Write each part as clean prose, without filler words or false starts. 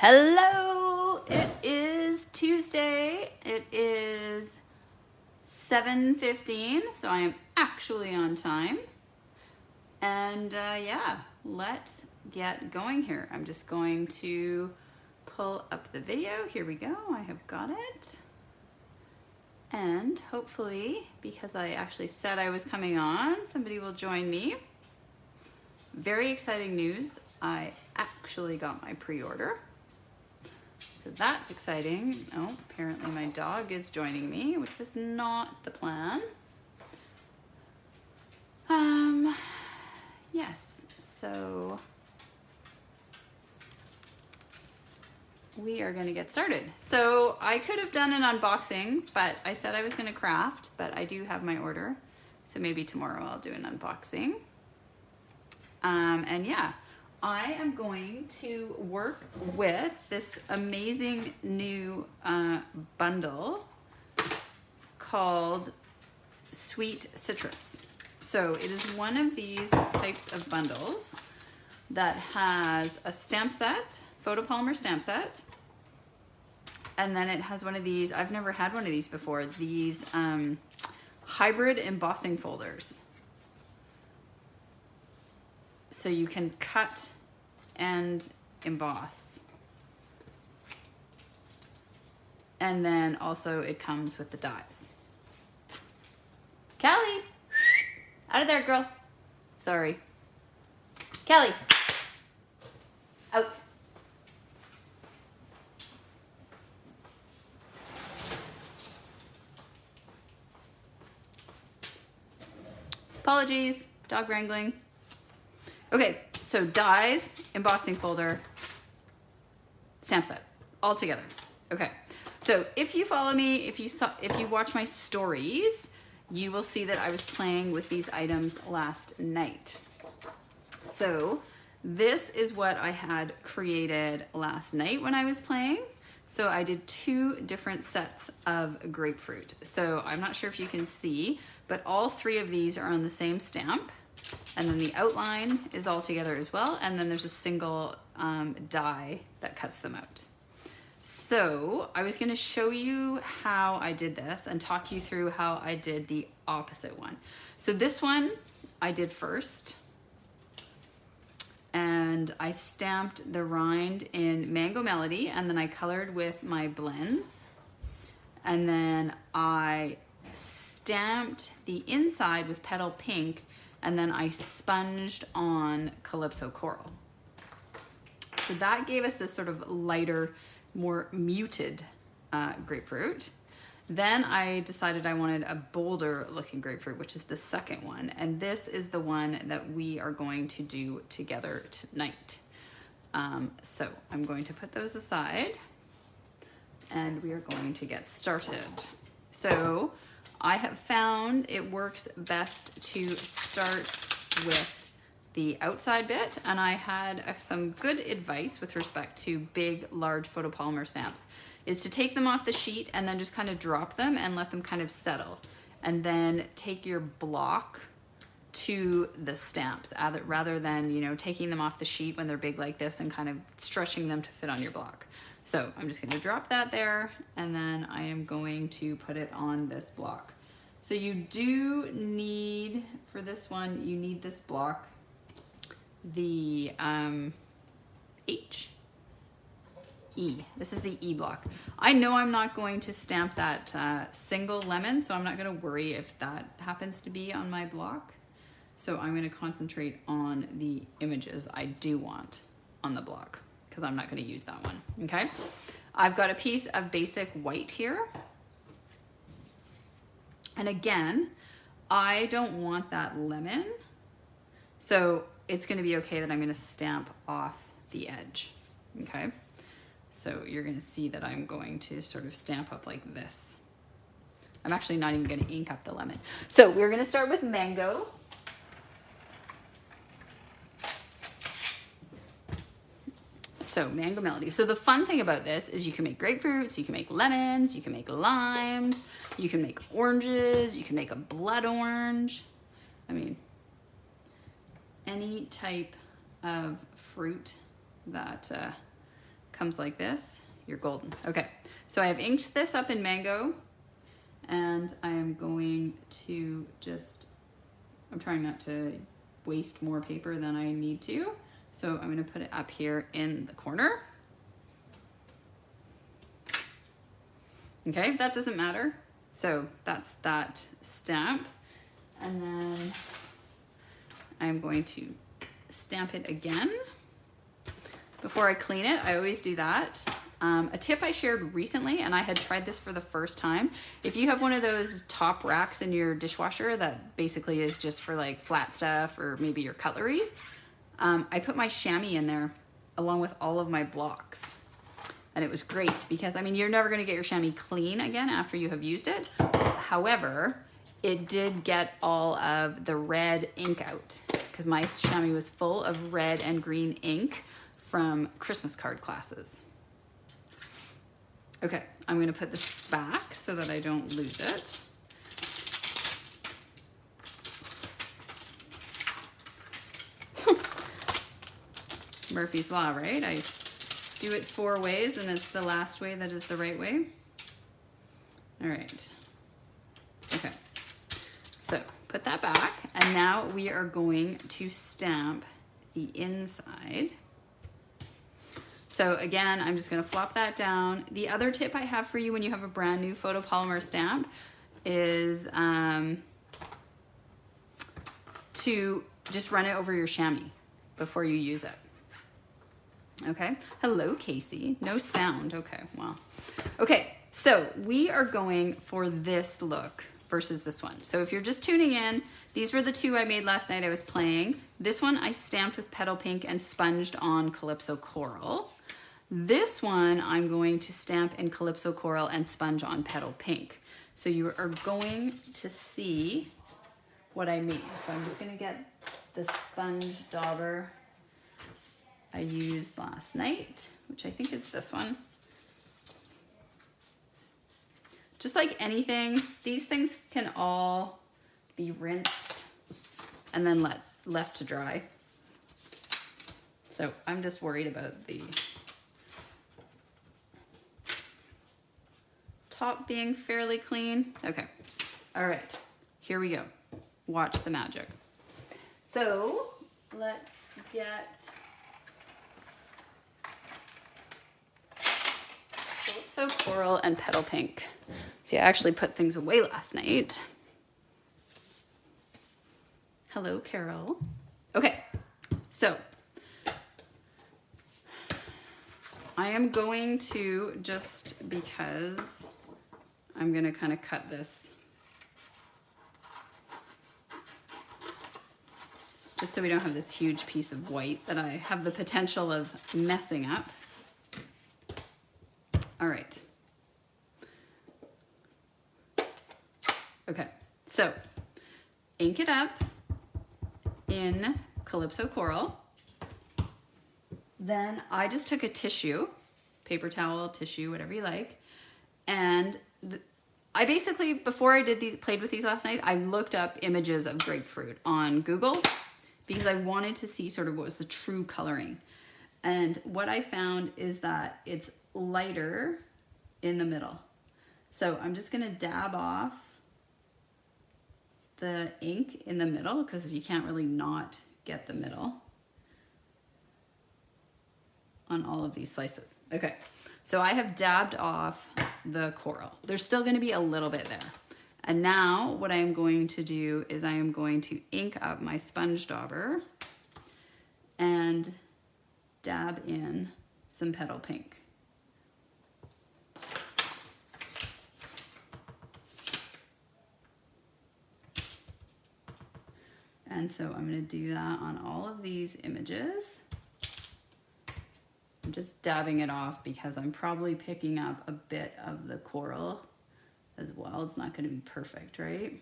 Hello, it is Tuesday. It is 7:15, so I am actually on time. And yeah, let's get going here. I'm just going to pull up the video. Here we go. I have got it. And hopefully, because I actually said I was coming on, somebody will join me. Very exciting news. I actually got my pre-order. So that's exciting. Oh, apparently my dog is joining me, which was not the plan. Yes, so we are gonna get started. So I could have done an unboxing, but I said I was gonna craft, but I do have my order. So maybe tomorrow I'll do an unboxing. And yeah, I am going to work with this amazing new bundle called Sweet Citrus. So it is one of these types of bundles that has a stamp set, photopolymer stamp set, and then it has one of these, I've never had one of these before, these hybrid embossing folders. So you can cut and emboss. And then also it comes with the dies. Callie! Out of there, girl. Sorry. Callie! Out. Apologies, dog wrangling. Okay, so dies, embossing folder, stamp set, all together. Okay, so if you follow me, if you watch my stories, you will see that I was playing with these items last night. So this is what I had created last night when I was playing. So I did two different sets of grapefruit. So I'm not sure if you can see, but all three of these are on the same stamp. And then the outline is all together as well. And then there's a single die that cuts them out. So I was gonna show you how I did this and talk you through how I did the opposite one. So this one I did first. And I stamped the rind in Mango Melody, and then I colored with my blends. And then I stamped the inside with Petal Pink, and then I sponged on Calypso Coral. So that gave us this sort of lighter, more muted grapefruit. Then I decided I wanted a bolder looking grapefruit, which is the second one. And this is the one that we are going to do together tonight. So I'm going to put those aside and we are going to get started. So I have found it works best to start with the outside bit, and I had some good advice with respect to big, large photopolymer stamps, is to take them off the sheet and then just kind of drop them and let them kind of settle. And then take your block to the stamps rather than, you know, taking them off the sheet when they're big like this and kind of stretching them to fit on your block. So I'm just gonna drop that there, and then I am going to put it on this block. So you do need, for this one, you need this block, the E. This is the E block. I know I'm not going to stamp that single lemon, so I'm not gonna worry if that happens to be on my block. So I'm gonna concentrate on the images I do want on the block, because I'm not gonna use that one, okay? I've got a piece of basic white here. And again, I don't want that lemon, so it's gonna be okay that I'm gonna stamp off the edge, okay? So you're gonna see that I'm going to sort of stamp up like this. I'm actually not even gonna ink up the lemon. So we're gonna start with mango. So Mango Melody. So the fun thing about this is you can make grapefruits, you can make lemons, you can make limes, you can make oranges, you can make a blood orange. I mean, any type of fruit that comes like this, you're golden. Okay, so I have inked this up in Mango, and I am going to just, I'm trying not to waste more paper than I need to. So I'm gonna put it up here in the corner. Okay, that doesn't matter. So that's that stamp. And then I'm going to stamp it again. Before I clean it, I always do that. A tip I shared recently, and I had tried this for the first time. If you have one of those top racks in your dishwasher that basically is just for like flat stuff or maybe your cutlery, I put my chamois in there along with all of my blocks. And it was great because, I mean, you're never gonna get your chamois clean again after you have used it. However, it did get all of the red ink out because my chamois was full of red and green ink from Christmas card classes. Okay, I'm gonna put this back so that I don't lose it. Murphy's Law, right? I do it 4 ways and it's the last way that is the right way. All right, okay. So put that back, and now we are going to stamp the inside. So again, I'm just gonna flop that down. The other tip I have for you when you have a brand new photopolymer stamp is to just run it over your chamois before you use it. Okay, hello Casey, no sound, okay, well. Okay, so we are going for this look versus this one. So if you're just tuning in, these were the 2 I made last night I was playing. This one I stamped with Petal Pink and sponged on Calypso Coral. This one I'm going to stamp in Calypso Coral and sponge on Petal Pink. So you are going to see what I mean. So I'm just gonna get the sponge dauber I used last night, which I think is this one. Just like anything, these things can all be rinsed and then left to dry. So I'm just worried about the top being fairly clean. Okay, all right, here we go. Watch the magic. So let's get Calypso Coral and Petal Pink. See, I actually put things away last night. Hello, Carol. Okay, so I am going to, just because I'm gonna kind of cut this just so we don't have this huge piece of white that I have the potential of messing up. All right. Okay, so ink it up in Calypso Coral. Then I just took a tissue, paper towel, tissue, whatever you like, and I basically, before I played with these last night, I looked up images of grapefruit on Google because I wanted to see sort of what was the true coloring. And what I found is that it's lighter in the middle. So I'm just gonna dab off the ink in the middle because you can't really not get the middle on all of these slices. Okay, so I have dabbed off the coral. There's still gonna be a little bit there. And now what I am going to do is I am going to ink up my sponge dauber and dab in some Petal Pink. And so I'm gonna do that on all of these images. I'm just dabbing it off because I'm probably picking up a bit of the coral as well. It's not gonna be perfect, right?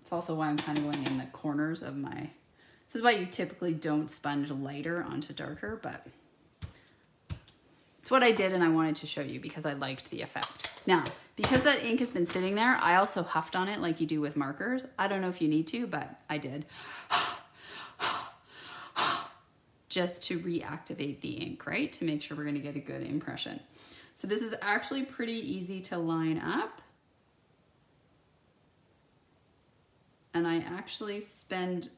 It's also why I'm kind of going in the corners of my, this is why you typically don't sponge lighter onto darker, but it's what I did and I wanted to show you because I liked the effect. Now, because that ink has been sitting there, I also huffed on it like you do with markers. I don't know if you need to, but I did. just to reactivate the ink, right? To make sure we're gonna get a good impression. So this is actually pretty easy to line up. And I actually spend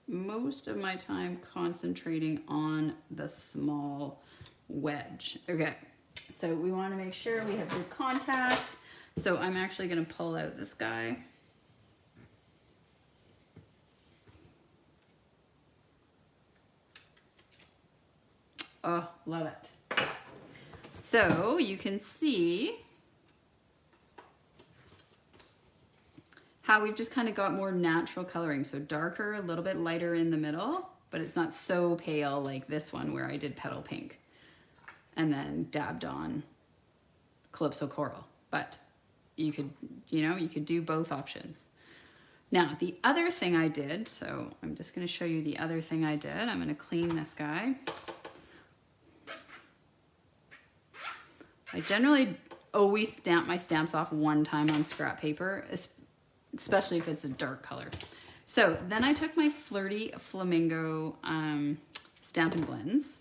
most of my time concentrating on the small wedge. Okay, so we want to make sure we have good contact. So I'm actually going to pull out this guy. Oh, love it. So you can see how we've just kind of got more natural coloring. So darker, a little bit lighter in the middle, but it's not so pale like this one where I did petal pink and then dabbed on Calypso Coral. But you could, you know, you could do both options. Now, the other thing I did, so I'm just going to show you the other thing I did. I'm going to clean this guy. I generally always stamp my stamps off one time on scrap paper, especially if it's a dark color. So then I took my Flirty Flamingo Stampin' Blends,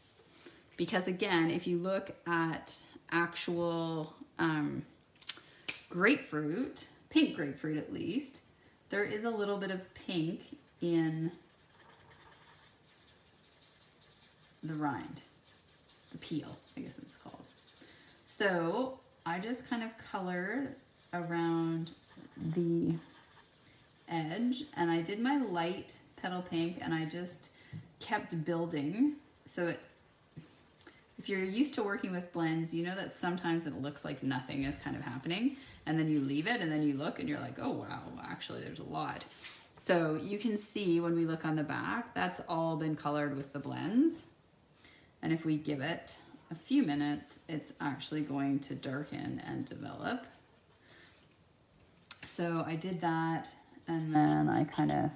because again, if you look at actual grapefruit, pink grapefruit at least, there is a little bit of pink in the rind, the peel, I guess it's called. So I just kind of colored around the edge, and I did my light petal pink, and I just kept building. So if you're used to working with blends, you know that sometimes it looks like nothing is kind of happening, and then you leave it and then you look and you're like, oh wow, actually there's a lot. So you can see when we look on the back, that's all been colored with the blends. And if we give it a few minutes, it's actually going to darken and develop. So I did that, and then I kind of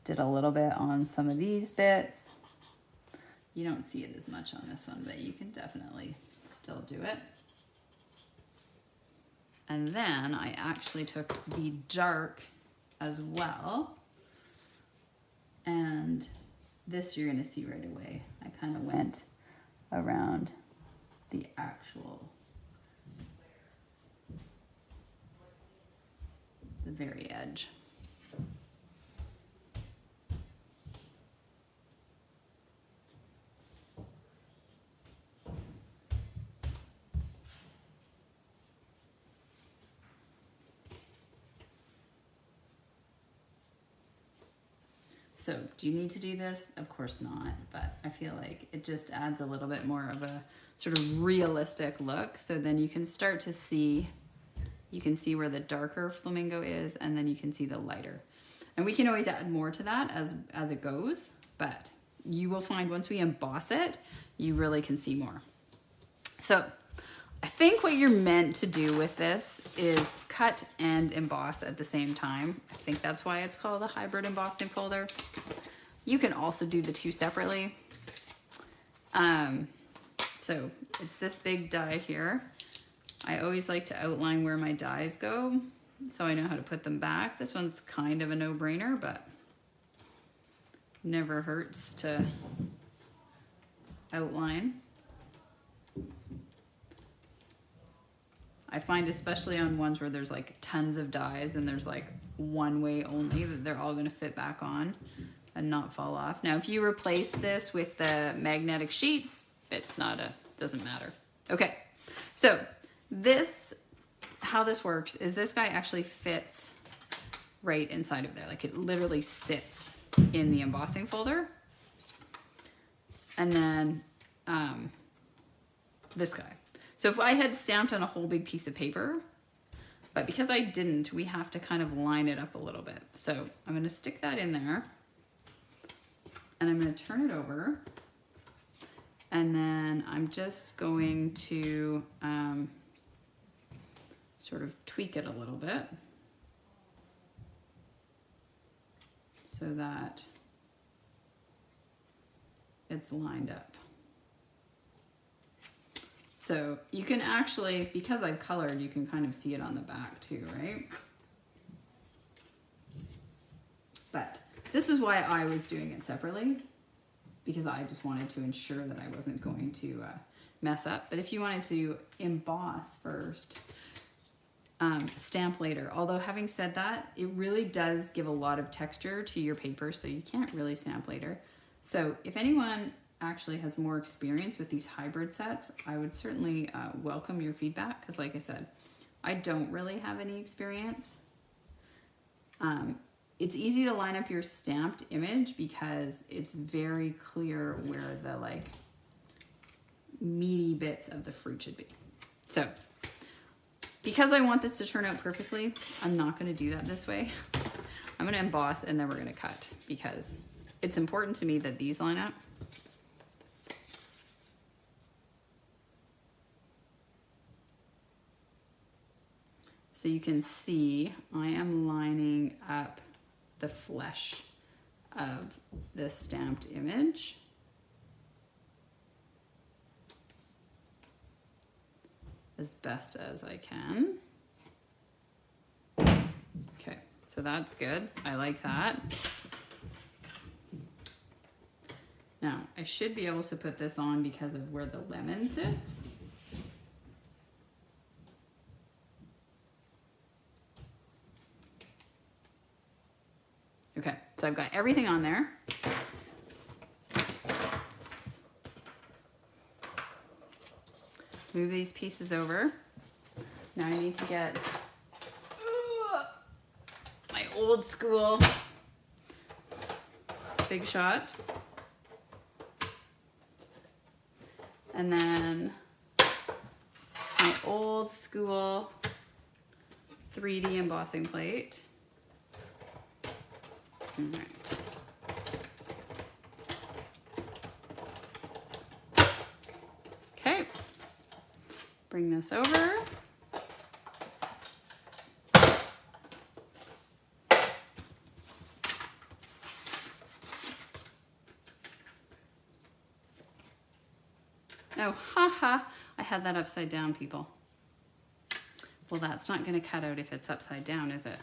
did a little bit on some of these bits. You don't see it as much on this one, but you can definitely still do it. And then I actually took the dark as well. And this you're gonna see right away. I kind of went around the actual, the very edge. So do you need to do this? Of course not, but I feel like it just adds a little bit more of a sort of realistic look. So then you can start to see, you can see where the darker flamingo is, and then you can see the lighter. And we can always add more to that as it goes, but you will find once we emboss it, you really can see more. So I think what you're meant to do with this is cut and emboss at the same time. I think that's why it's called a hybrid embossing folder. You can also do the two separately. So it's this big die here. I always like to outline where my dies go so I know how to put them back. This one's kind of a no-brainer, but never hurts to outline. I find especially on ones where there's like tons of dies and there's like one way only, that they're all gonna fit back on and not fall off. Now, if you replace this with the magnetic sheets, it's not doesn't matter. Okay, so how this works is this guy actually fits right inside of there. Like it literally sits in the embossing folder. And then this guy. So if I had stamped on a whole big piece of paper, but because I didn't, we have to kind of line it up a little bit. So I'm gonna stick that in there, and I'm gonna turn it over, and then I'm just going to sort of tweak it a little bit so that it's lined up. So you can actually, because I've colored, you can kind of see it on the back too, right? But this is why I was doing it separately. because I just wanted to ensure that I wasn't going to mess up. But if you wanted to emboss first, stamp later. Although having said that, it really does give a lot of texture to your paper, so you can't really stamp later. So if anyone actually has more experience with these hybrid sets, I would certainly welcome your feedback, because like I said, I don't really have any experience. It's easy to line up your stamped image because it's very clear where the like meaty bits of the fruit should be. So because I want this to turn out perfectly, I'm not going to do that this way. I'm going to emboss and then we're going to cut, because it's important to me that these line up. So you can see I am lining up the flesh of the stamped image. As best as I can. Okay, so that's good. I like that. Now, I should be able to put this on because of where the lemon sits. Okay, so I've got everything on there. Move these pieces over. Now I need to get my old school Big Shot. And then my old school 3D embossing plate. All right. Okay. Bring this over. Oh, haha, I had that upside down, people. Well, that's not going to cut out if it's upside down, is it?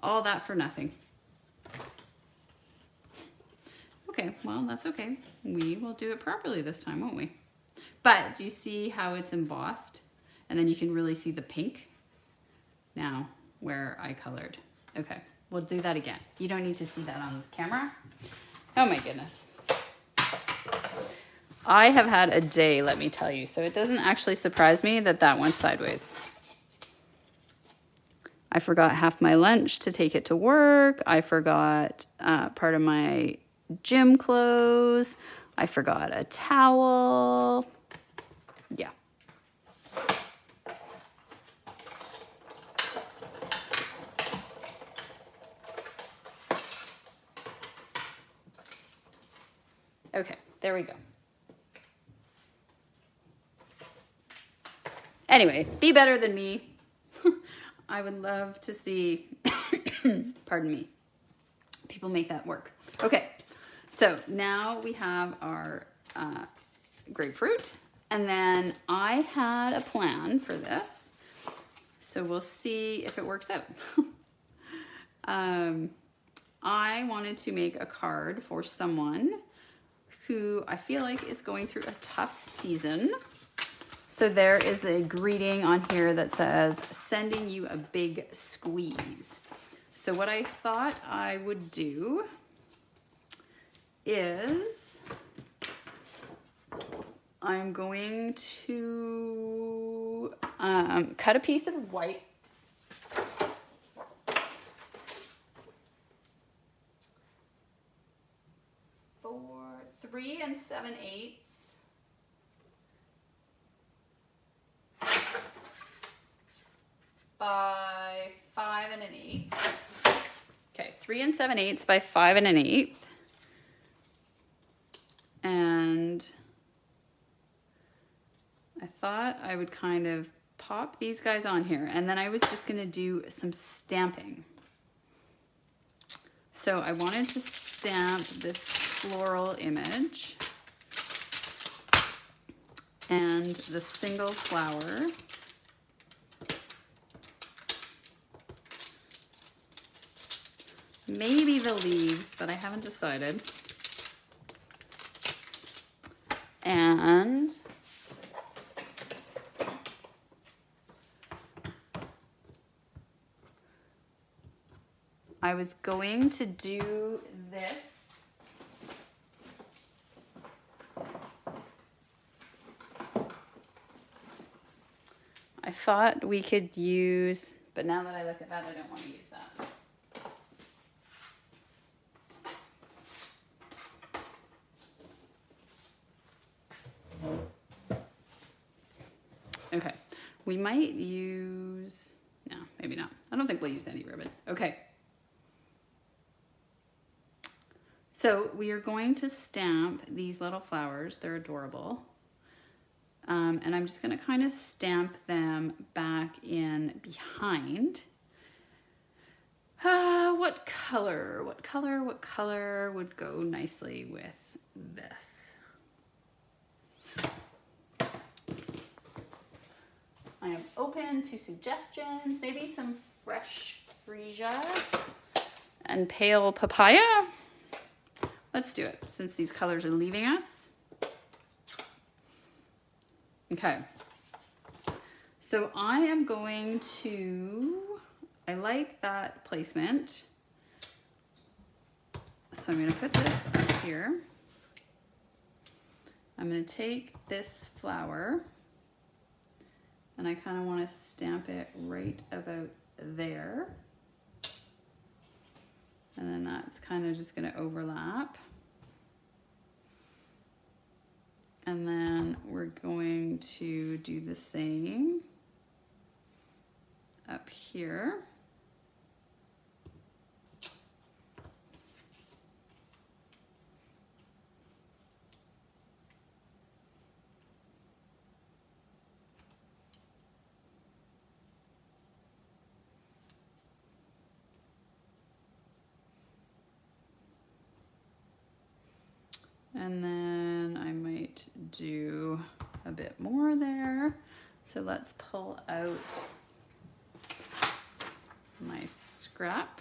All that for nothing. Okay, well, that's okay. We will do it properly this time, won't we? But do you see how it's embossed? And then you can really see the pink now where I colored. Okay, we'll do that again. You don't need to see that on camera. Oh my goodness. I have had a day, let me tell you. So it doesn't actually surprise me that that went sideways. I forgot half my lunch to take it to work. I forgot part of my gym clothes. I forgot a towel. Yeah. Okay, there we go. Anyway, be better than me. I would love to see, pardon me, people make that work. Okay, so now we have our grapefruit, and then I had a plan for this, so we'll see if it works out. I wanted to make a card for someone who I feel like is going through a tough season. So there is a greeting on here that says, sending you a big squeeze. So what I thought I would do is I'm going to cut a piece of white. For 3 7/8 by 5 1/8. Okay, 3 7/8 by 5 1/8. And I thought I would kind of pop these guys on here, and then I was just going to do some stamping. So I wanted to stamp this floral image and the single flower. maybe the leaves, but I haven't decided. And I was going to do this. I thought we could use, but now that I look at that, I don't want to use that. Okay, we might use, no, maybe not. I don't think we'll use any ribbon. Okay. So we are going to stamp these little flowers. They're adorable. And I'm just gonna kind of stamp them back in behind. What color would go nicely with this? I am open to suggestions, maybe some fresh freesia and pale papaya. Let's do it since these colors are leaving us. Okay, so I am going to, I like that placement. So I'm gonna put this up here. I'm gonna take this flower and I kind of want to stamp it right about there. And then that's kind of just gonna overlap. And then we're going to do the same up here. And then I might do a bit more there. So let's pull out my scrap.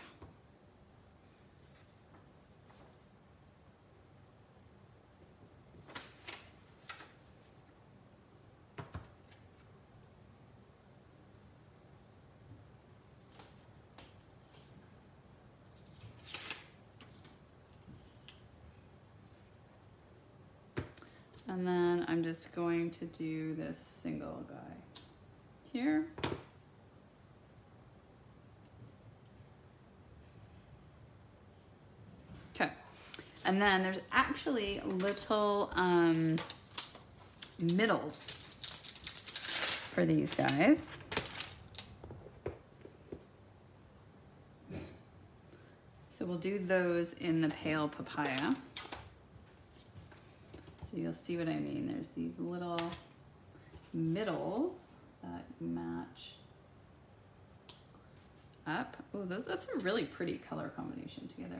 And then I'm just going to do this single guy here. Okay, and then there's actually little middles for these guys. So we'll do those in the pale papaya. So you'll see what I mean. There's these little middles that match up. Oh, that's a really pretty color combination together.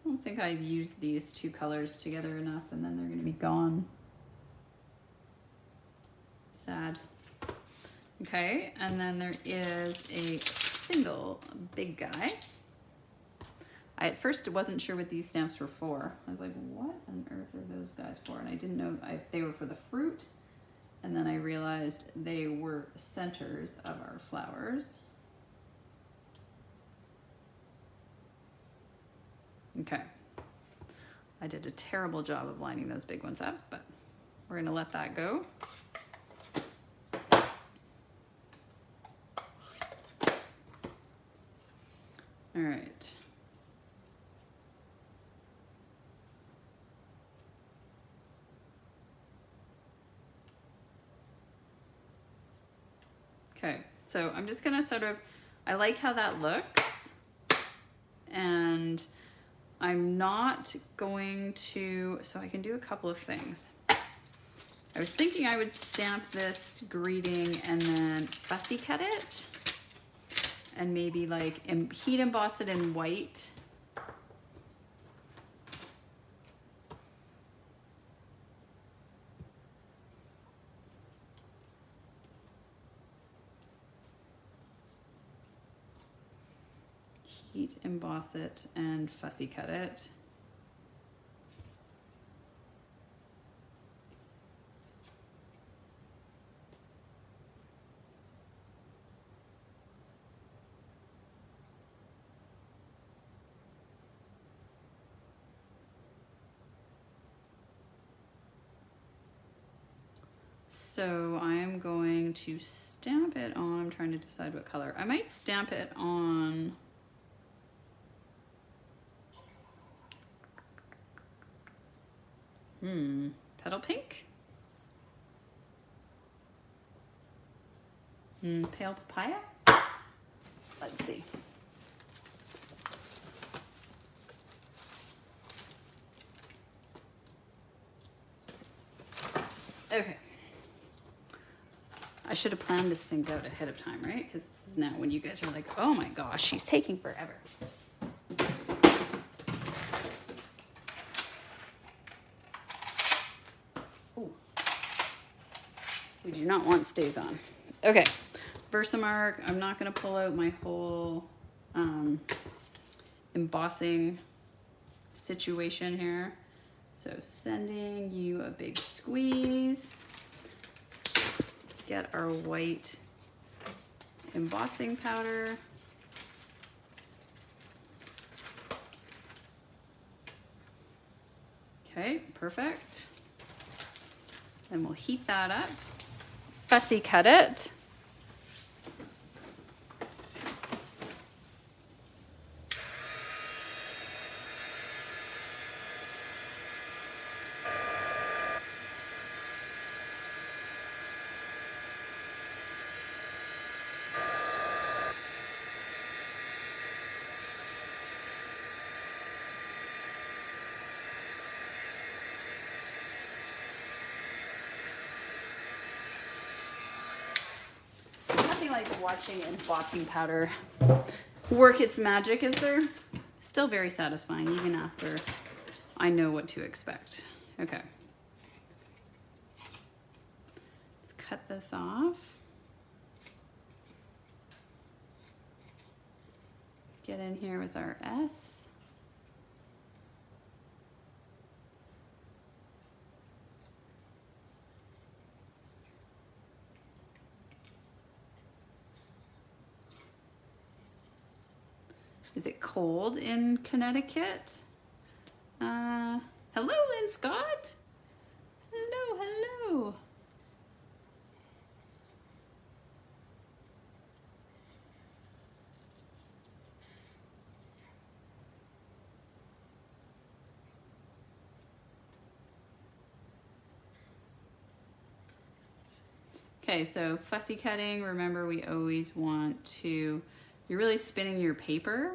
I don't think I've used these two colors together enough, and then they're going to be gone. Sad. Okay, and then there is a single big guy. I at first wasn't sure what these stamps were for. I was like, what on earth are those guys for? And I didn't know if they were for the fruit. And then I realized they were centers of our flowers. Okay. I did a terrible job of lining those big ones up, but we're gonna let that go. All right. Okay, so I'm just gonna sort of, I like how that looks, and I'm not going to, so I can do a couple of things. I was thinking I would stamp this greeting and then fussy cut it, and maybe like heat emboss it in white. heat emboss it and fussy cut it. So I'm going to stamp it on, I'm trying to decide what color. I might stamp it on petal pink? Pale papaya? Let's see. Okay. I should have planned this things out ahead of time, right? Because this is now when you guys are like, oh my gosh, she's taking forever. Ooh. We do not want stays on. Okay, Versamark. I'm not going to pull out my whole embossing situation here. So sending you a big squeeze. Get our white embossing powder. Okay, perfect. Then we'll heat that up. Fussy cut it. Like watching embossing powder work its magic, is there? Still very satisfying even after I know what to expect. Okay. Let's cut this off. Get in here with our S. Is it cold in Connecticut? Hello, Lynn Scott. Hello, hello. Okay, so fussy cutting, remember we always want to, you're really spinning your paper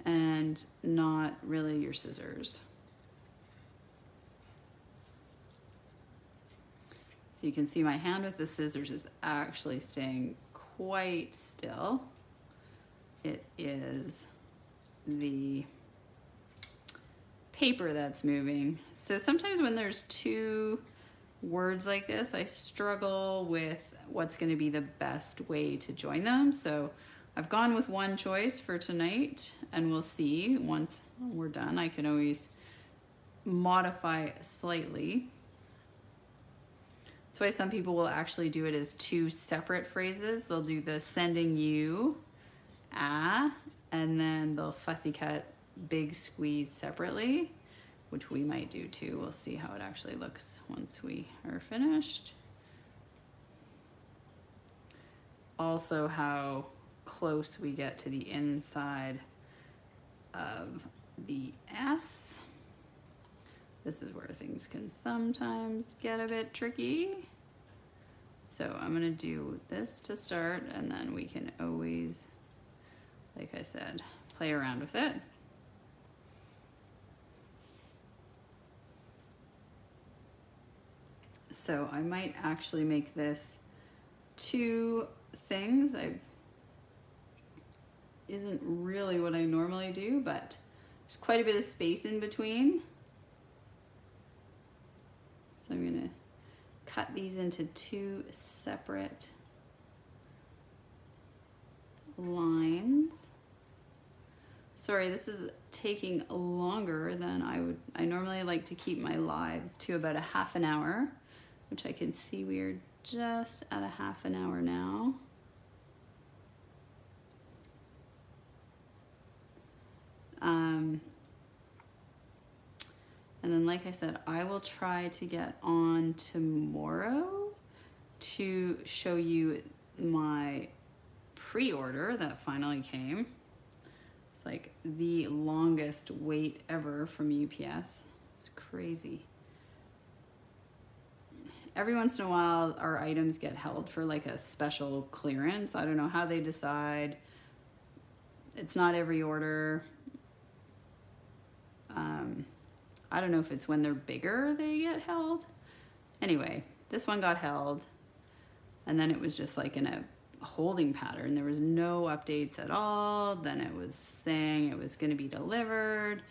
and not really your scissors. So you can see my hand with the scissors is actually staying quite still. It is the paper that's moving. So sometimes when there's two words like this, I struggle with what's going to be the best way to join them. So I've gone with one choice for tonight, and we'll see once we're done. I can always modify slightly. That's why some people will actually do it as two separate phrases. They'll do the sending you, and then they'll fussy cut big squeeze separately, which we might do too. We'll see how it actually looks once we are finished. Also how close we get to the inside of the S. This is where things can sometimes get a bit tricky. So I'm gonna do this to start, and then we can always, like I said, play around with it. So I might actually make this two things. Isn't really what I normally do, but there's quite a bit of space in between. So I'm gonna cut these into two separate lines. Sorry, this is taking longer than I normally like to keep my lives to about a half an hour, which I can see we're just at a half an hour now. And then, like I said, I will try to get on tomorrow to show you my pre-order that finally came. It's like the longest wait ever from UPS. It's crazy. Every once in a while, our items get held for like a special clearance. I don't know how they decide. It's not every order. I don't know if it's when they're bigger they get held. Anyway, this one got held, and then it was just like in a holding pattern. There was no updates at all. Then it was saying it was going to be delivered.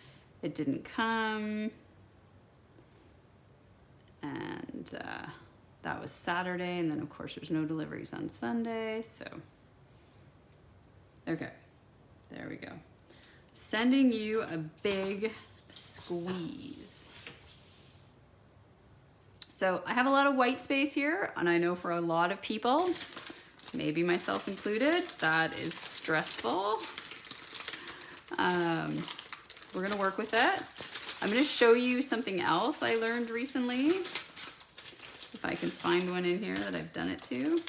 It didn't come. And that was Saturday, and then of course there's no deliveries on Sunday. So okay, there we go. Sending you a big squeeze. So I have a lot of white space here, and I know for a lot of people, maybe myself included, that is stressful. We're gonna work with it. I'm gonna show you something else I learned recently, if I can find one in here that I've done it to.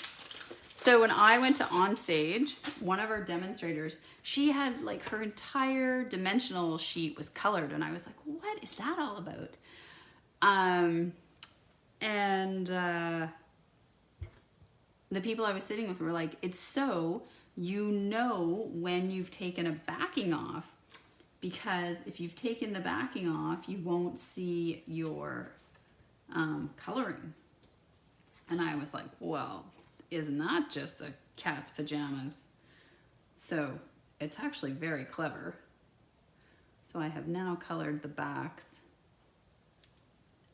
So when I went to onstage, one of our demonstrators, she had like her entire dimensional sheet was colored, and I was like, what is that all about? The people I was sitting with were like, it's so you know when you've taken a backing off, because if you've taken the backing off, you won't see your coloring. And I was like, well, isn't that just a cat's pajamas? So it's actually very clever. So I have now colored the backs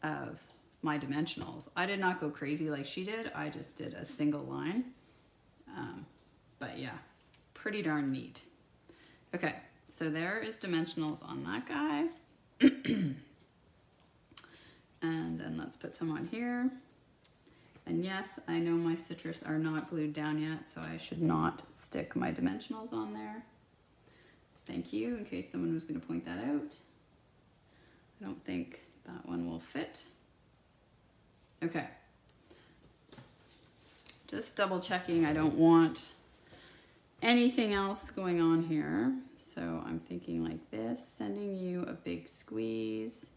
of my dimensionals. I did not go crazy like she did. I just did a single line. But yeah, pretty darn neat. Okay, so there is dimensionals on that guy. And then let's put some on here. And yes, I know my citrus are not glued down yet, so I should not stick my dimensionals on there. Thank you, in case someone was going to point that out. I don't think that one will fit. Okay. Just double checking I don't want anything else going on here. So I'm thinking like this, sending you a big squeeze.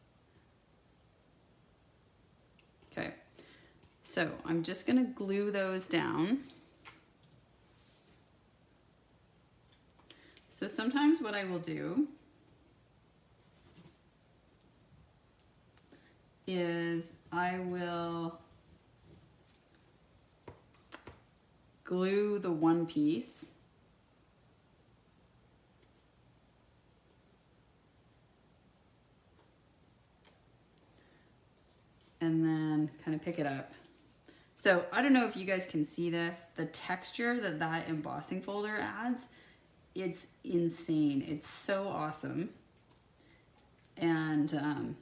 Okay. So I'm just going to glue those down. So sometimes what I will do is I will glue the one piece and then kind of pick it up. So I don't know if you guys can see this, the texture that that embossing folder adds, it's insane. It's so awesome. And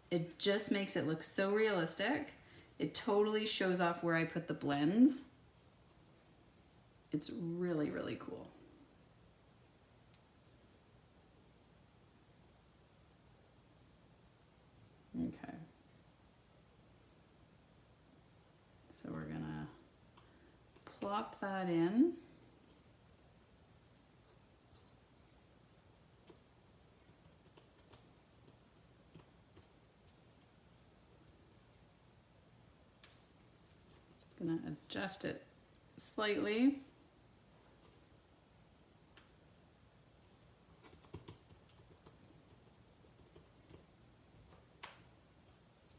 it just makes it look so realistic. It totally shows off where I put the blends. It's really, really cool. Okay. So we're gonna plop that in. Just gonna adjust it slightly.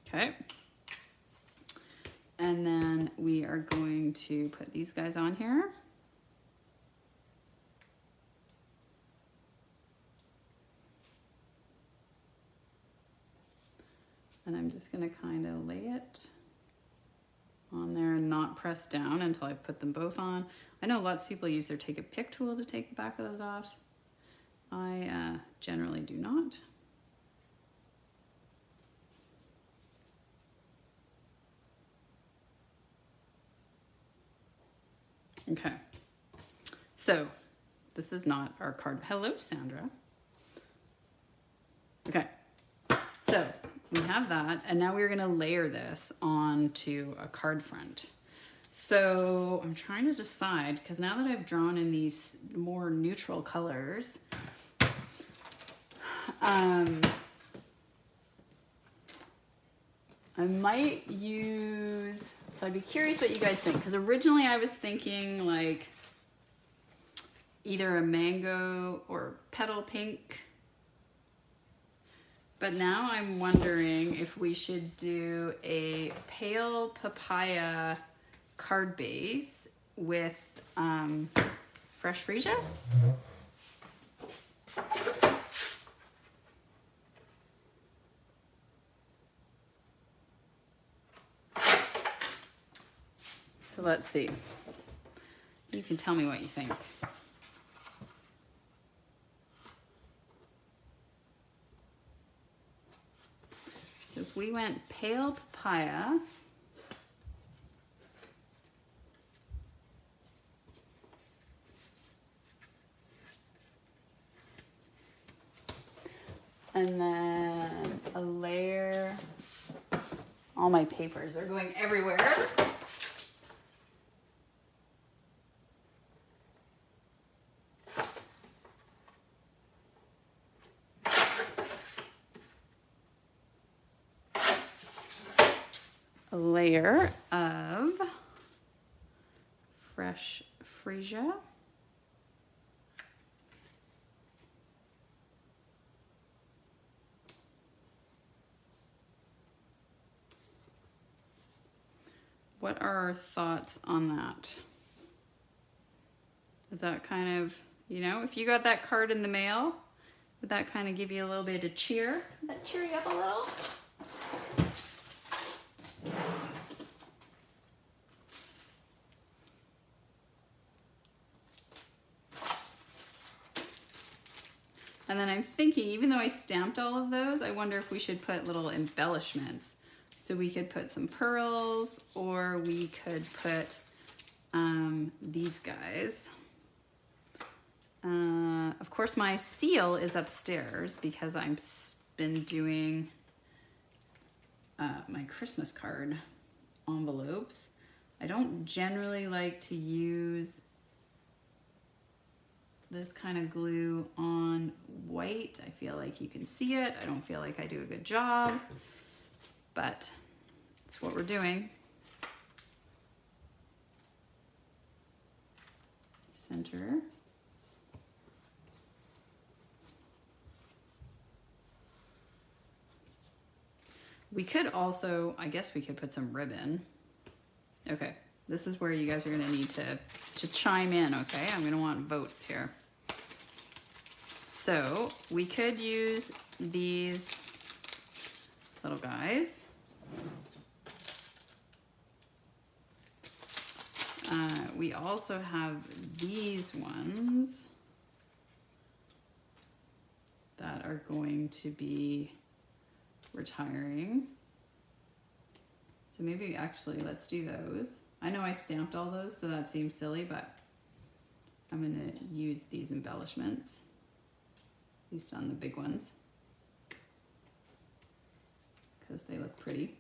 Okay. And then we are going to put these guys on here. And I'm just going to kind of lay it on there and not press down until I put them both on. I know lots of people use their take a pick tool to take the back of those off. I generally do not. Okay, so this is not our card. Hello, Sandra. Okay, so we have that, and now we're gonna layer this onto a card front. So I'm trying to decide, because now that I've drawn in these more neutral colors, I might use, so I'd be curious what you guys think, because originally I was thinking like either a mango or petal pink, but now I'm wondering if we should do a pale papaya card base with fresh freesia. So let's see. You can tell me what you think. So if we went pale papaya, and then a layer, all my papers are going everywhere. A layer of fresh freesia. What are our thoughts on that? Is that kind of, you know, if you got that card in the mail, would that kind of give you a little bit of cheer? Would that cheer you up a little? And then I'm thinking, even though I stamped all of those, I wonder if we should put little embellishments. So we could put some pearls, or we could put these guys. Of course, my seal is upstairs because I've been doing my Christmas card envelopes. I don't generally like to use this kind of glue on white. I feel like you can see it. I don't feel like I do a good job, but it's what we're doing. Center. We could also, I guess we could put some ribbon. Okay, this is where you guys are gonna need to chime in, okay? I'm gonna want votes here. So we could use these little guys. We also have these ones that are going to be retiring. So maybe actually let's do those. I know I stamped all those, so that seems silly, but I'm gonna use these embellishments, at least on the big ones, because they look pretty.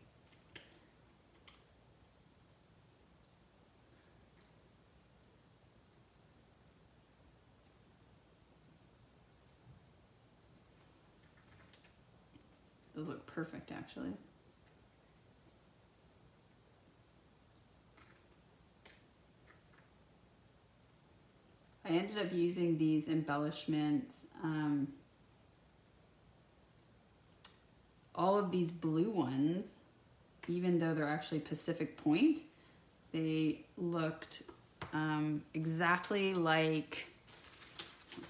Those look perfect, actually. I ended up using these embellishments, all of these blue ones, even though they're actually Pacific Point, they looked exactly like,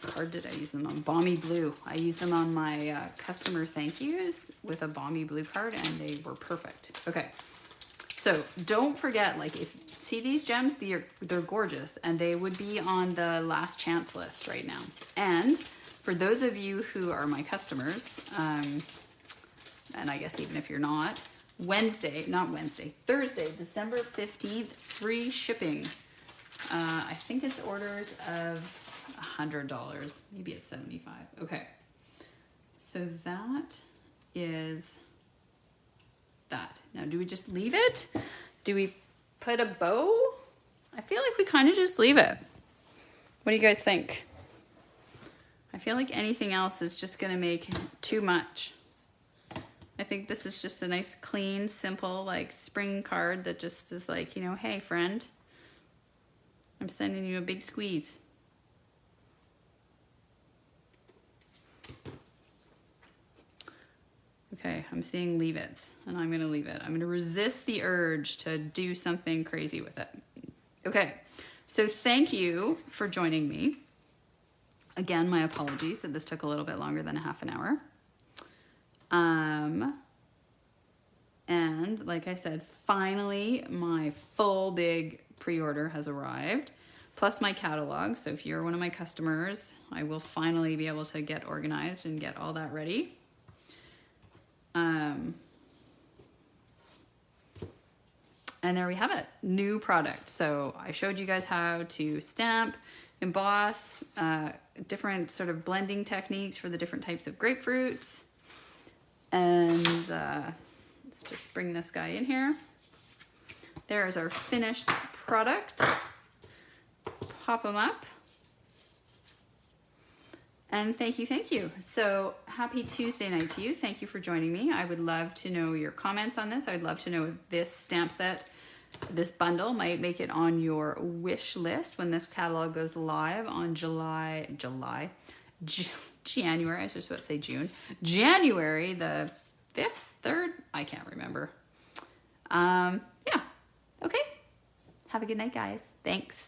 what card did I use them on? Balmy Blue. I used them on my customer thank yous with a Balmy Blue card, and they were perfect. Okay, so don't forget, like, if see these gems, they're gorgeous, and they would be on the last chance list right now. And For those of you who are my customers, and I guess even if you're not, Thursday, December 15th, free shipping. I think it's orders of $100. Maybe it's $75. Okay. So that is that. Now, do we just leave it? Do we put a bow? I feel like we kind of just leave it. What do you guys think? I feel like anything else is just gonna make too much. I think this is just a nice, clean, simple, like spring card that just is like, you know, hey friend, I'm sending you a big squeeze. Okay, I'm seeing leave it, and I'm gonna leave it. I'm gonna resist the urge to do something crazy with it. Okay, so thank you for joining me. Again, my apologies that this took a little bit longer than a half an hour. And like I said, finally, my full big pre-order has arrived, plus my catalog. So if you're one of my customers, I will finally be able to get organized and get all that ready. And there we have it, new product. So I showed you guys how to stamp, emboss, different sort of blending techniques for the different types of grapefruits. And let's just bring this guy in here. There is our finished product. Pop them up. And thank you, thank you. So happy Tuesday night to you. Thank you for joining me. I would love to know your comments on this. I would love to know if this stamp set, this bundle might make it on your wish list when this catalog goes live on January, I was just about to say June. January the 5th, 3rd, I can't remember. Yeah, okay. Have a good night, guys. Thanks.